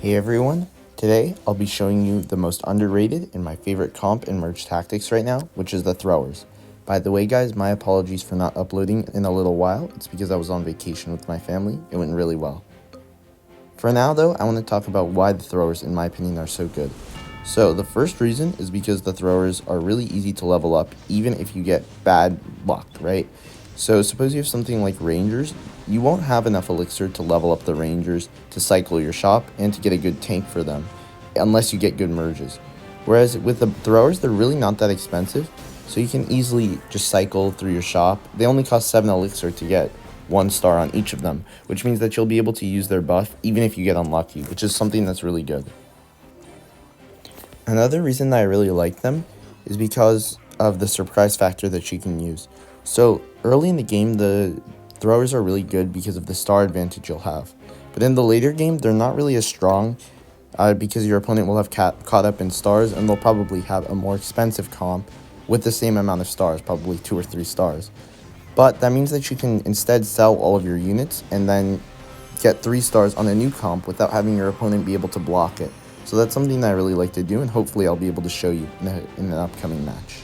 Hey everyone, today I'll be showing you the most underrated and my favorite comp and merge tactics right now, which is the throwers. By the way guys, my apologies for not uploading in a little while. It's because I was on vacation with my family. It went really well. For now though, I want to talk about why the throwers in my opinion are so good. So the first reason is because the throwers are really easy to level up even if you get bad luck, right? So suppose you have something like Rangers, you won't have enough elixir to level up the Rangers, to cycle your shop, and to get a good tank for them, unless you get good merges. Whereas with the throwers, they're really not that expensive, so you can easily just cycle through your shop. They only cost 7 elixir to get 1 star on each of them, which means that you'll be able to use their buff even if you get unlucky, which is something that's really good. Another reason that I really like them is because of the surprise factor that you can use. So early in the game, the throwers are really good because of the star advantage you'll have. But in the later game, they're not really as strong because your opponent will have caught up in stars, and they'll probably have a more expensive comp with the same amount of stars, probably 2 or 3 stars. But that means that you can instead sell all of your units and then get 3 stars on a new comp without having your opponent be able to block it. So that's something that I really like to do, and hopefully I'll be able to show you in an upcoming match.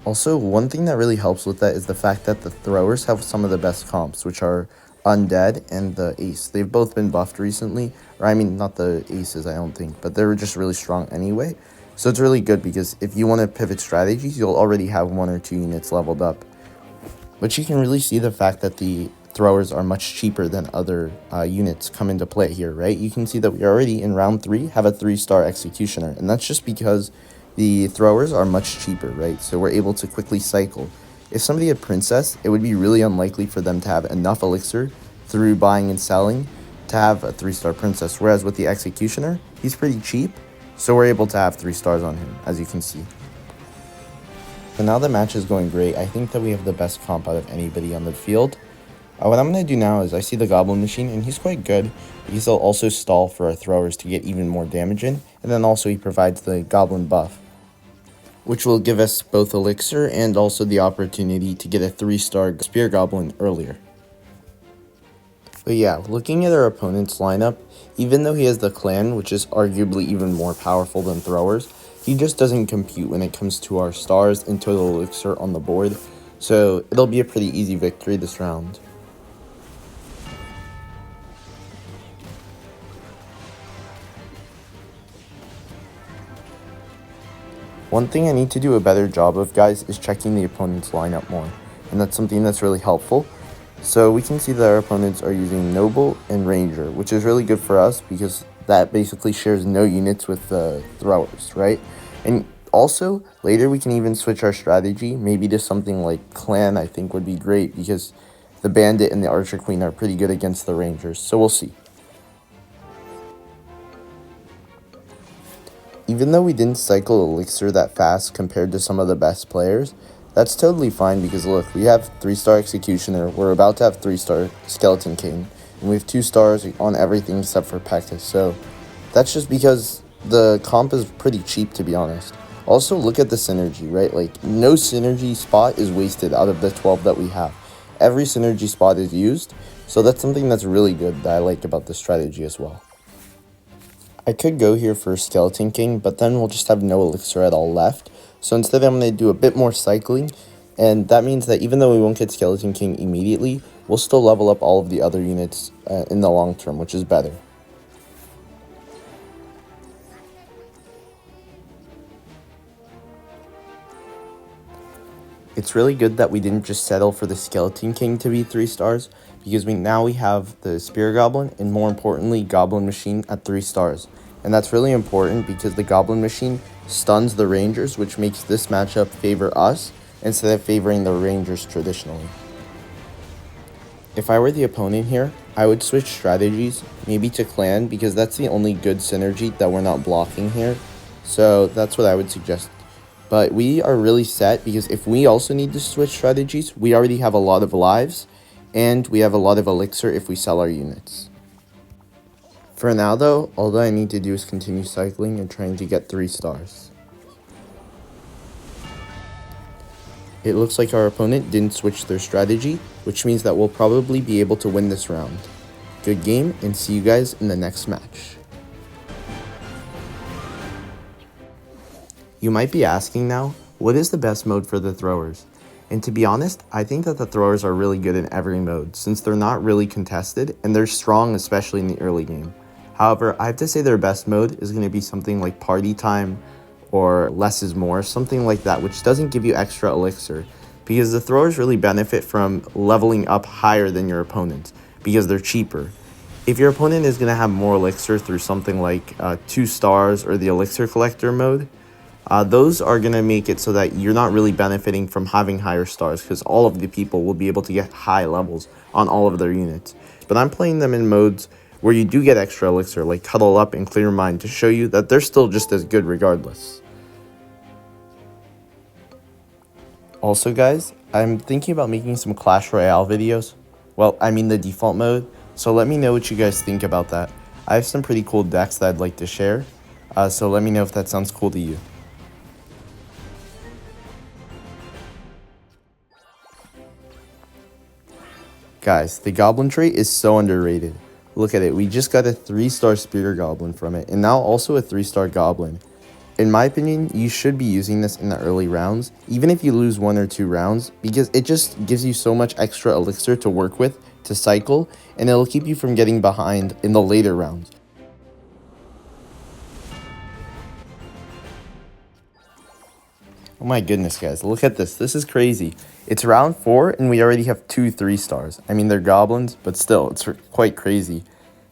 Also, one thing that really helps with that is the fact that the throwers have some of the best comps, which are Undead and the Ace. They've both been buffed recently, or I mean, not the Aces, I don't think, but they were just really strong anyway. So it's really good because if you want to pivot strategies, you'll already have 1 or 2 units leveled up. But you can really see the fact that the throwers are much cheaper than other units come into play here, right? You can see that we already in round 3 have a 3-star executioner, and that's just because the throwers are much cheaper, right? So we're able to quickly cycle. If somebody had princess, it would be really unlikely for them to have enough elixir through buying and selling to have a 3-star princess, whereas with the executioner, he's pretty cheap, so we're able to have 3 stars on him, as you can see. So now the match is going great. I think that we have the best comp out of anybody on the field. What I'm going to do now is I see the Goblin Machine, and he's quite good, because he'll also stall for our throwers to get even more damage in, and then also he provides the Goblin buff, which will give us both Elixir and also the opportunity to get a 3-star Spear Goblin earlier. But yeah, looking at our opponent's lineup, even though he has the clan, which is arguably even more powerful than throwers, he just doesn't compute when it comes to our stars and total elixir on the board, so it'll be a pretty easy victory this round. One thing I need to do a better job of, guys, is checking the opponent's lineup more, and that's something that's really helpful. So we can see that our opponents are using Noble and Ranger, which is really good for us because that basically shares no units with the throwers, right? And also, later we can even switch our strategy, maybe to something like Clan. I think would be great because the Bandit and the Archer Queen are pretty good against the Rangers, so we'll see. Even though we didn't cycle Elixir that fast compared to some of the best players, that's totally fine because look, we have 3-star Executioner, we're about to have 3-star Skeleton King, and we have 2 stars on everything except for Pectus, so that's just because the comp is pretty cheap, to be honest. Also, look at the synergy, right? Like, no synergy spot is wasted out of the 12 that we have. Every synergy spot is used, so that's something that's really good that I like about this strategy as well. I could go here for Skeleton King, but then we'll just have no elixir at all left. So instead I'm going to do a bit more cycling, and that means that even though we won't get Skeleton King immediately, we'll still level up all of the other units in the long term, which is better. It's really good that we didn't just settle for the Skeleton King to be 3 stars, because now we have the Spear Goblin, and more importantly, Goblin Machine at 3 stars. And that's really important because the Goblin Machine stuns the Rangers, which makes this matchup favor us instead of favoring the Rangers traditionally. If I were the opponent here, I would switch strategies, maybe to Clan, because that's the only good synergy that we're not blocking here. So that's what I would suggest. But we are really set because if we also need to switch strategies, we already have a lot of lives and we have a lot of elixir if we sell our units. For now though, all that I need to do is continue cycling and trying to get 3 stars. It looks like our opponent didn't switch their strategy, which means that we'll probably be able to win this round. Good game, and see you guys in the next match. You might be asking now, what is the best mode for the throwers? And to be honest, I think that the throwers are really good in every mode since they're not really contested and they're strong, especially in the early game. However, I have to say their best mode is going to be something like party time or less is more, something like that, which doesn't give you extra elixir because the throwers really benefit from leveling up higher than your opponents because they're cheaper. If your opponent is going to have more elixir through something like 2 stars or the elixir collector mode, those are going to make it so that you're not really benefiting from having higher stars because all of the people will be able to get high levels on all of their units. But I'm playing them in modes where you do get extra elixir, like Cuddle Up and Clear Mind, to show you that they're still just as good regardless. Also guys, I'm thinking about making some Clash Royale videos. Well, I mean the default mode, so let me know what you guys think about that. I have some pretty cool decks that I'd like to share, so let me know if that sounds cool to you. Guys, the Goblin trait is so underrated. Look at it, we just got a 3-star Spear Goblin from it, and now also a 3-star Goblin. In my opinion, you should be using this in the early rounds, even if you lose 1 or 2 rounds, because it just gives you so much extra elixir to work with, to cycle, and it'll keep you from getting behind in the later rounds. Oh my goodness, guys, look at this. This is crazy. It's round 4, and we already have 2 3-stars. I mean, they're goblins, but still, it's quite crazy.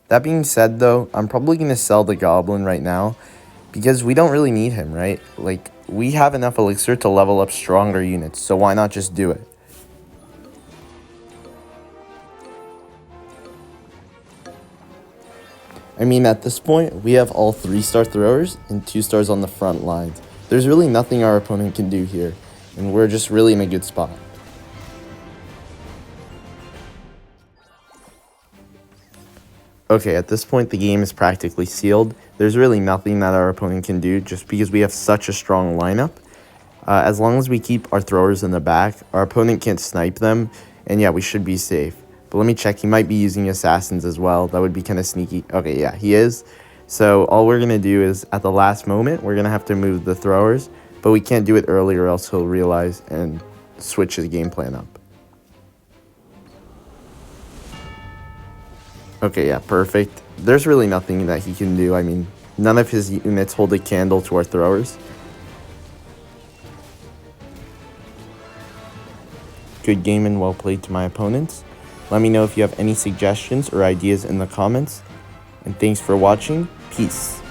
That being said, though, I'm probably going to sell the goblin right now, because we don't really need him, right? Like, we have enough elixir to level up stronger units, so why not just do it? I mean, at this point, we have all 3-star throwers and 2 stars on the front lines. There's really nothing our opponent can do here, and we're just really in a good spot. Okay, at this point, the game is practically sealed. There's really nothing that our opponent can do just because we have such a strong lineup. As long as we keep our throwers in the back, our opponent can't snipe them, and yeah, we should be safe. But let me check, he might be using assassins as well. That would be kind of sneaky. Okay, yeah, he is. So all we're going to do is, at the last moment, we're going to have to move the throwers, but we can't do it early or else he'll realize and switch his game plan up. Okay, yeah, perfect. There's really nothing that he can do. I mean, none of his units hold a candle to our throwers. Good game and well played to my opponents. Let me know if you have any suggestions or ideas in the comments. And thanks for watching. Peace.